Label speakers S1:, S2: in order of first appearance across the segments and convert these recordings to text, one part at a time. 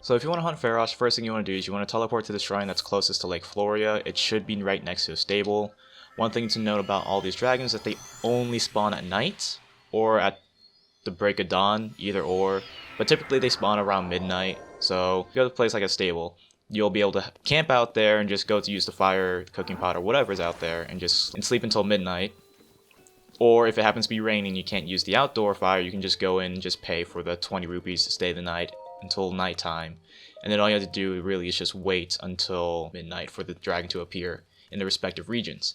S1: So if you want to hunt Farosh, first thing you want to do is you want to teleport to the shrine that's closest to Lake FLORIA. It should be right next to a stable. One thing to note about all these dragons is that they only spawn at night or at the break of dawn, either or. But typically they spawn around midnight, so if you go to a place like a stable, you'll be able to camp out there and just go to use the fire, cooking pot, or whatever's out there and sleep until midnight. Or if it happens to be raining, you can't use the outdoor fire, you can just go in and just pay for the 20 rupees to stay the night until nighttime. And then all you have to do really is just wait until midnight for the dragon to appear in the respective regions.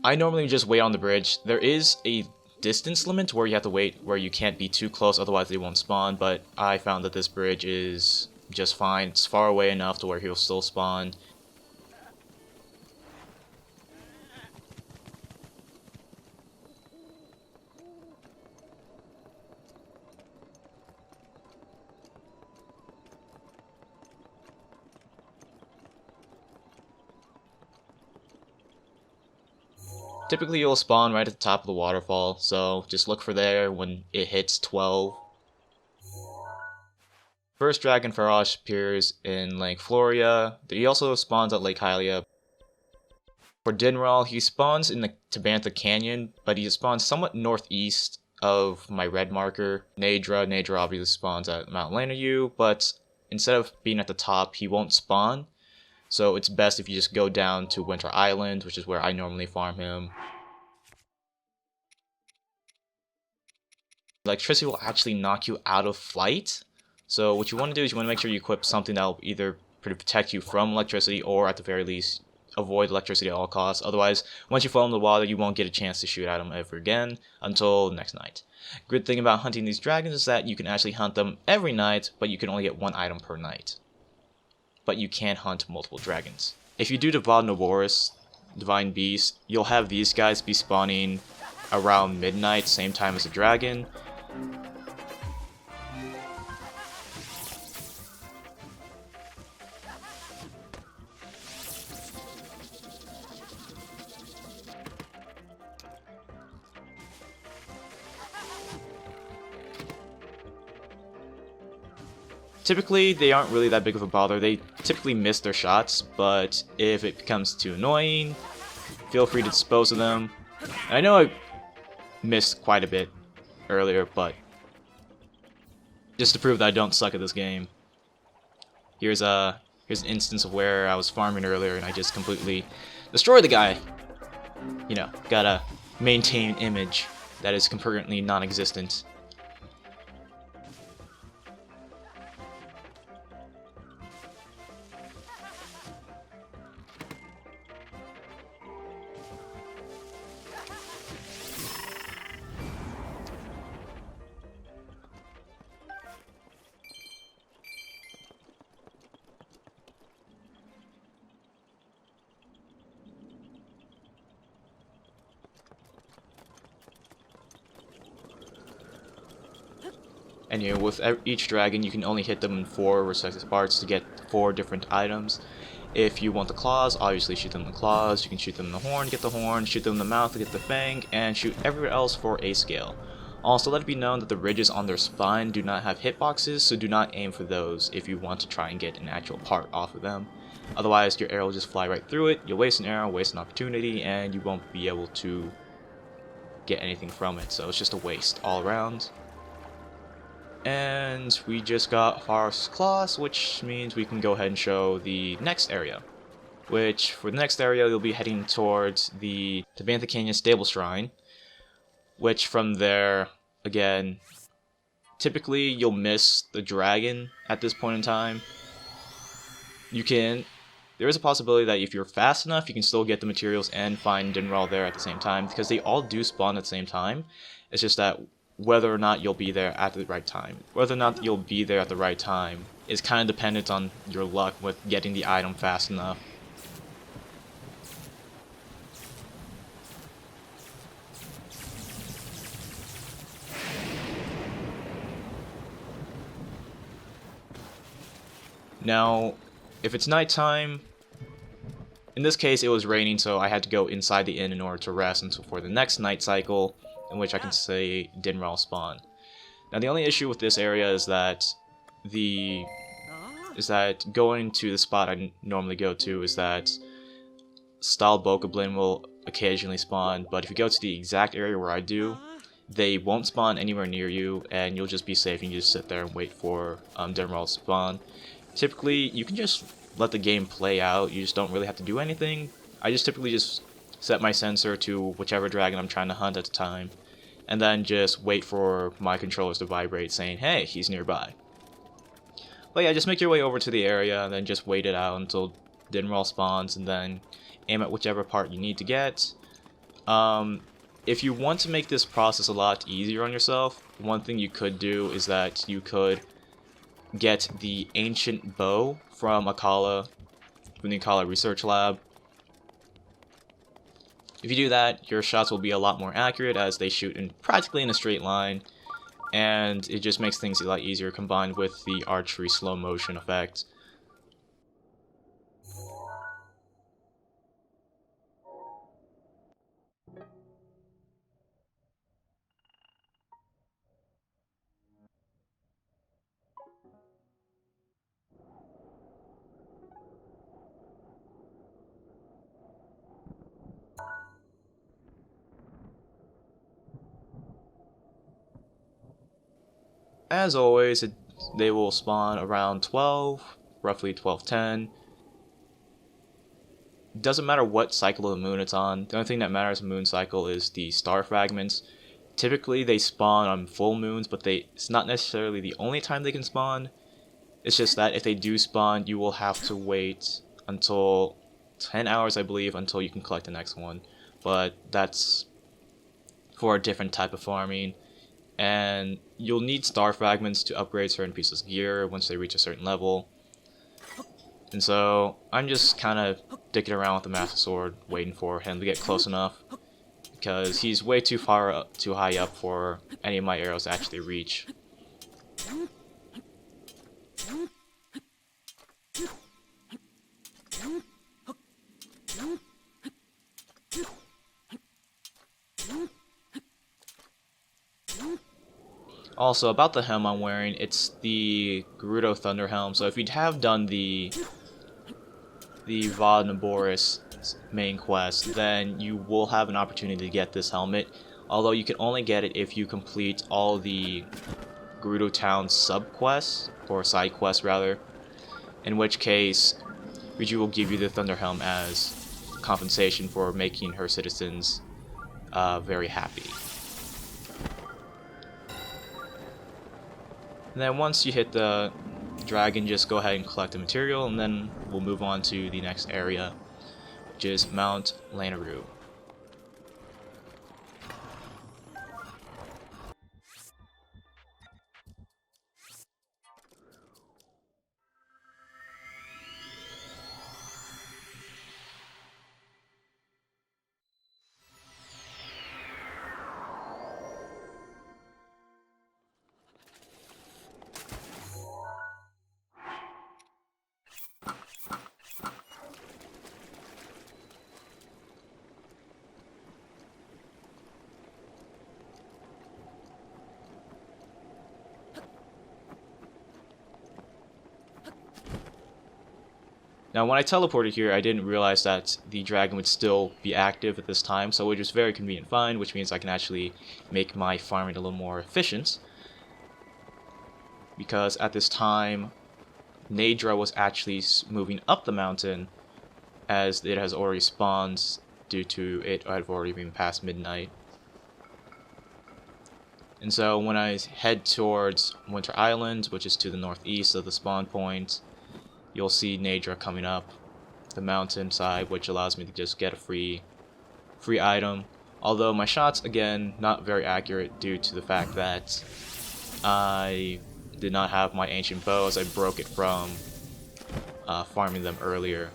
S1: I normally just wait on the bridge. There is a distance limit where you have to wait, where you can't be too close, otherwise they won't spawn, but I found that this bridge is just fine. It's far away enough to where he'll still spawn. Typically you'll spawn right at the top of the waterfall, so just look for there when it hits 12. First dragon Farosh appears in Lake FLORIA. He also spawns at LAKESIDE. For Dinraal, he spawns in the Tabantha Canyon, but he spawns somewhat northeast of my red marker. Naydra obviously spawns at Mount Lanayu, but instead of being at the top, he won't spawn. So it's best if you just go down to Winter Island, which is where I normally farm him. Electricity will actually knock you out of flight. So what you want to do is you want to make sure you equip something that will either protect you from electricity or at the very least avoid electricity at all costs. Otherwise, once you fall in the water, you won't get a chance to shoot at them ever again until next night. Good thing about hunting these dragons is that you can actually hunt them every night, but you can only get one item per night. But you can hunt multiple dragons. If you do Divinoboris, Divine Beast, you'll have these guys be spawning around midnight, same time as the dragon. Typically, they aren't really that big of a bother. They typically miss their shots, but if it becomes too annoying, feel free to dispose of them. And I know I missed quite a bit earlier, but just to prove that I don't suck at this game, here's an instance of where I was farming earlier and I just completely destroyed the guy. You know, gotta maintain an image that is currently non-existent. Anyway, with each dragon, you can only hit them in 4 respective parts to get 4 different items. If you want the claws, obviously shoot them in the claws. You can shoot them in the horn to get the horn, shoot them in the mouth to get the fang, and shoot everywhere else for a scale. Also, let it be known that the ridges on their spine do not have hitboxes, so do not aim for those if you want to try and get an actual part off of them. Otherwise, your arrow will just fly right through it. You'll waste an arrow, waste an opportunity, and you won't be able to get anything from it. So it's just a waste all around. And we just got Farosh's claws, which means we can go ahead and show the next area. Which, for the next area, you'll be heading towards the Tabantha Canyon Stable Shrine. Which from there, again, typically you'll miss the dragon at this point in time. There is a possibility that if you're fast enough, you can still get the materials and find Dinraal there at the same time, because they all do spawn at the same time. It's just that whether or not you'll be there at the right time. Whether or not you'll be there at the right time is kind of dependent on your luck with getting the item fast enough. Now, if it's nighttime, in this case it was raining, so I had to go inside the inn in order to rest until for the next night cycle, in which I can say Dinraal spawn. Now the only issue with this area is that going to the spot I normally go to is that style bokoblin will occasionally spawn, but if you go to the exact area where I do, they won't spawn anywhere near you, and you'll just be safe. You can just sit there and wait for Dinraal to spawn. Typically, you can just let the game play out. You just don't really have to do anything. I just typically just set my sensor to whichever dragon I'm trying to hunt at the time, and then just wait for my controllers to vibrate saying, hey, he's nearby. But yeah, just make your way over to the area, and then just wait it out until Dinraal spawns, and then aim at whichever part you need to get. If you want to make this process a lot easier on yourself, one thing you could do is that you could get the ancient bow from AKKALA, from the AKKALA research lab. If you do that, your shots will be a lot more accurate as they shoot practically in a straight line, and it just makes things a lot easier combined with the archery slow motion effect. As always, they will spawn around 12, roughly 12:10. Doesn't matter what cycle of the moon it's on. The only thing that matters in moon cycle is the star fragments. Typically they spawn on full moons, but it's not necessarily the only time they can spawn. It's just that if they do spawn, you will have to wait until 10 hours, I believe, until you can collect the next one. But that's for a different type of farming. And you'll need star fragments to upgrade certain pieces of gear once they reach a certain level. And so I'm just kind of dicking around with the Master Sword, waiting for him to get close enough, because he's way too high up for any of my arrows to actually reach. Also, about the helm I'm wearing, it's the Gerudo Thunder Helm, so if you have done the Vod Naboris main quest, then you will have an opportunity to get this helmet, although you can only get it if you complete all the Gerudo Town sub-quests, or side quests rather, in which case Riju will give you the Thunder Helm as compensation for making her citizens very happy. And then once you hit the dragon, just go ahead and collect the material, and then we'll move on to the next area, which is Mount Lanayru. Now, when I teleported here, I didn't realize that the dragon would still be active at this time, so it was very convenient find, which means I can actually make my farming a little more efficient. Because at this time, Naydra was actually moving up the mountain, as it has already spawned due to it had already been past midnight. And so when I head towards Winter Island, which is to the northeast of the spawn point, you'll see Naydra coming up the mountainside, which allows me to just get a free item. Although my shots, again, not very accurate due to the fact that I did not have my ancient bow as I broke it from farming them earlier.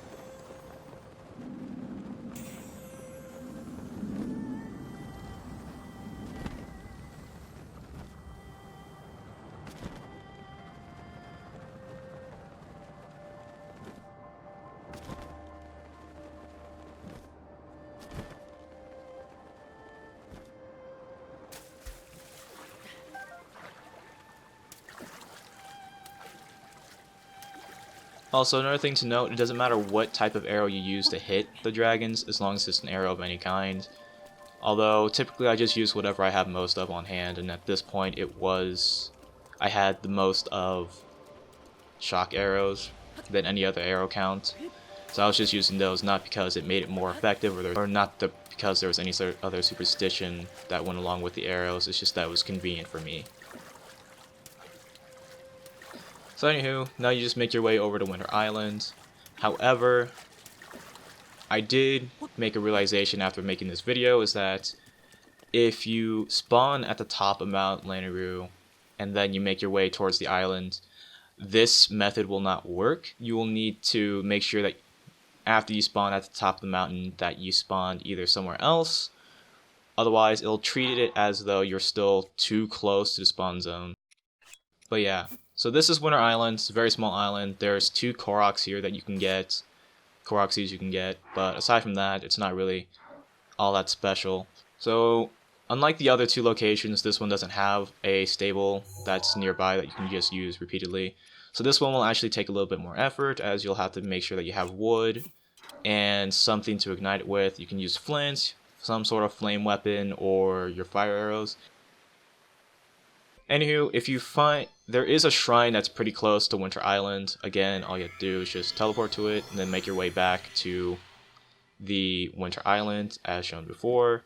S1: Also, another thing to note, it doesn't matter what type of arrow you use to hit the dragons, as long as it's an arrow of any kind. Although, typically I just use whatever I have most of on hand, and at this point I had the most of shock arrows than any other arrow count. So I was just using those, not because it made it more effective, because there was any sort of other superstition that went along with the arrows. It's just that it was convenient for me. So anywho, now you just make your way over to Winter Island. However, I did make a realization after making this video, is that if you spawn at the top of Mount Lanayru and then you make your way towards the island, this method will not work. You will need to make sure that after you spawn at the top of the mountain that you spawned either somewhere else. Otherwise, it'll treat it as though you're still too close to the spawn zone. But yeah, so this is Winter Island. It's a very small island. There's 2 Koroks here that you can get. Koroksies you can get. But aside from that, it's not really all that special. So, unlike the other 2 locations, this one doesn't have a stable that's nearby that you can just use repeatedly. So this one will actually take a little bit more effort, as you'll have to make sure that you have wood and something to ignite it with. You can use flints, some sort of flame weapon, or your fire arrows. Anywho, if you find there is a shrine that's pretty close to Winter Island, again, all you have to do is just teleport to it and then make your way back to the Winter Island as shown before.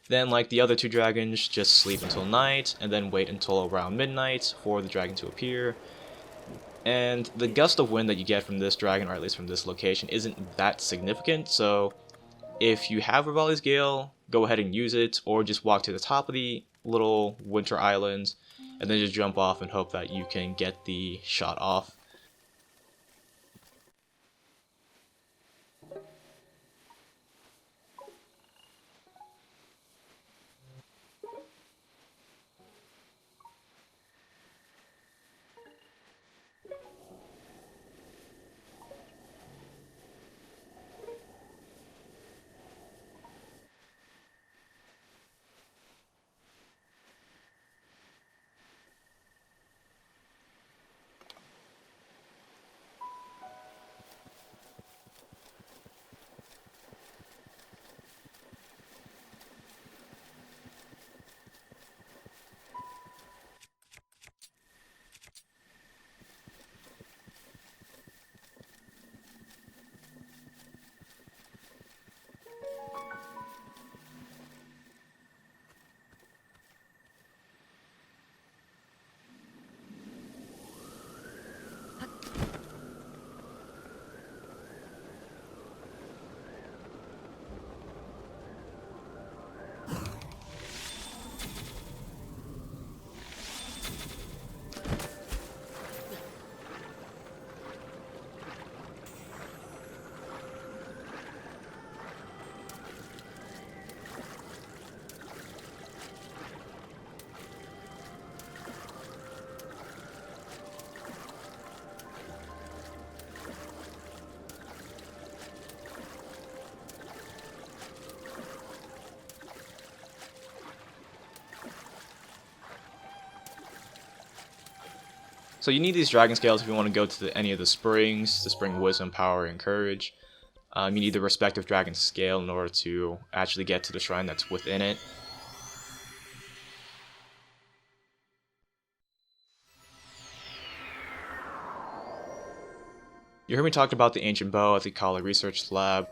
S1: Then, like the other 2 dragons, just sleep until night, and then wait until around midnight for the dragon to appear. And the gust of wind that you get from this dragon, or at least from this location, isn't that significant, so if you have Revali's Gale, go ahead and use it, or just walk to the top of the little Winter Island, and then just jump off and hope that you can get the shot off. So you need these dragon scales if you want to go to any of the springs, the spring wisdom, power, and courage. You need the respective dragon scale in order to actually get to the shrine that's within it. You heard me talk about the ancient bow at the AKKALA research lab.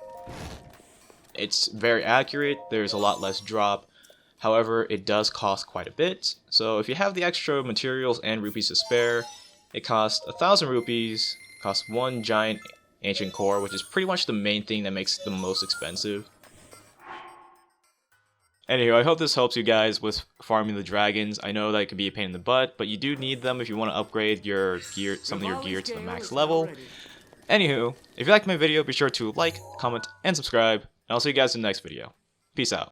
S1: It's very accurate, there's a lot less drop. However, it does cost quite a bit. So if you have the extra materials and rupees to spare, it costs 1,000 rupees, costs 1 giant ancient core, which is pretty much the main thing that makes it the most expensive. Anyway, I hope this helps you guys with farming the dragons. I know that it can be a pain in the butt, but you do need them if you want to upgrade your gear, some of your gear to the max level. Anywho, if you liked my video, be sure to like, comment, and subscribe, and I'll see you guys in the next video. Peace out.